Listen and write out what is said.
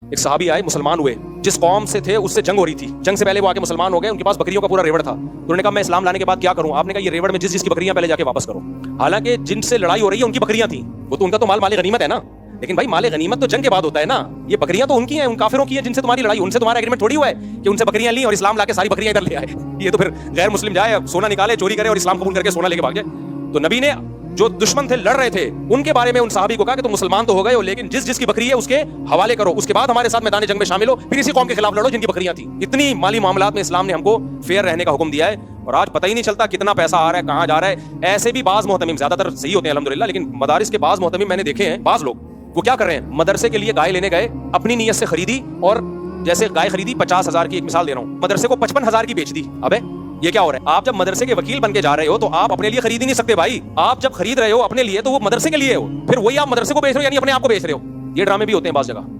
ایک صحابی آئے, مسلمان ہوئے, جس قوم سے تھے اس سے جنگ ہو رہی تھی, جنگ سے پہلے وہ آ کے مسلمان ہو گئے, ان کے پاس بکریوں کا پورا ریوڑ تھا. تو انہوں نے کہا میں اسلام لانے کے بعد کیا کروں؟ آپ نے کہا یہ ریوڑ میں جس کی بکریاں پہلے جا کے واپس کرو. حالانکہ جن سے لڑائی ہو رہی ہے ان کی بکریاں تھیں, وہ تو ان کا تو مال غنیمت ہے نا, لیکن بھائی مال غنیمت تو جنگ کے بعد ہوتا ہے نا, یہ بکریاں تو ان کی ہیں, ان کافروں کی ہیں جن سے تمہاری لڑائی, ان سے تمہارا ایگریمنٹ تھوڑی ہوا ہے کہ ان سے بکریاں لیں اور اسلام لا کے ساری بکریاں ادھر لے آئے. یہ تو پھر غیر مسلم جائے سونا نکالے چوری کرے اور اسلام قبول کر کے سونا لے کے بھاگ جائے. تو نبی نے جو دشمن تھے لڑ رہے تھے ان کے بارے میں ان صحابی کو کہا کہ تم مسلمان تو ہو گئے ہو, لیکن جس کی بکری ہے اس کے حوالے کرو, اس کے بعد ہمارے ساتھ میدان جنگ میں شامل ہو, پھر اسی قوم کے خلاف لڑو جن کی بکریاں تھیں. اتنی مالی معاملات میں اسلام نے ہم کو فیئر رہنے کا حکم دیا ہے, اور آج پتہ ہی نہیں چلتا کتنا پیسہ آ رہا ہے, کہاں جا رہا ہے. ایسے بھی بعض محتمم, زیادہ تر صحیح ہوتے ہیں الحمدللہ, لیکن مدارس کے بعض محتمم میں نے دیکھے ہیں, بعض لوگ وہ کیا کر رہے ہیں, مدرسے کے لیے گائے لینے گئے, اپنی نیت سے خریدی, اور جیسے گائے خریدی 50,000 کی, ایک مثال دے رہا ہوں, مدرسے کو 55,000 کی بیچ دی. ابے یہ کیا ہو رہا ہے؟ آپ جب مدرسے کے وکیل بن کے جا رہے ہو تو آپ اپنے لیے خرید ہی نہیں سکتے بھائی. آپ جب خرید رہے ہو اپنے لیے تو وہ مدرسے کے لیے ہو, پھر وہی آپ مدرسے کو بیچ رہے ہو, یعنی اپنے آپ کو بیچ رہے ہو. یہ ڈرامے بھی ہوتے ہیں بعض جگہ.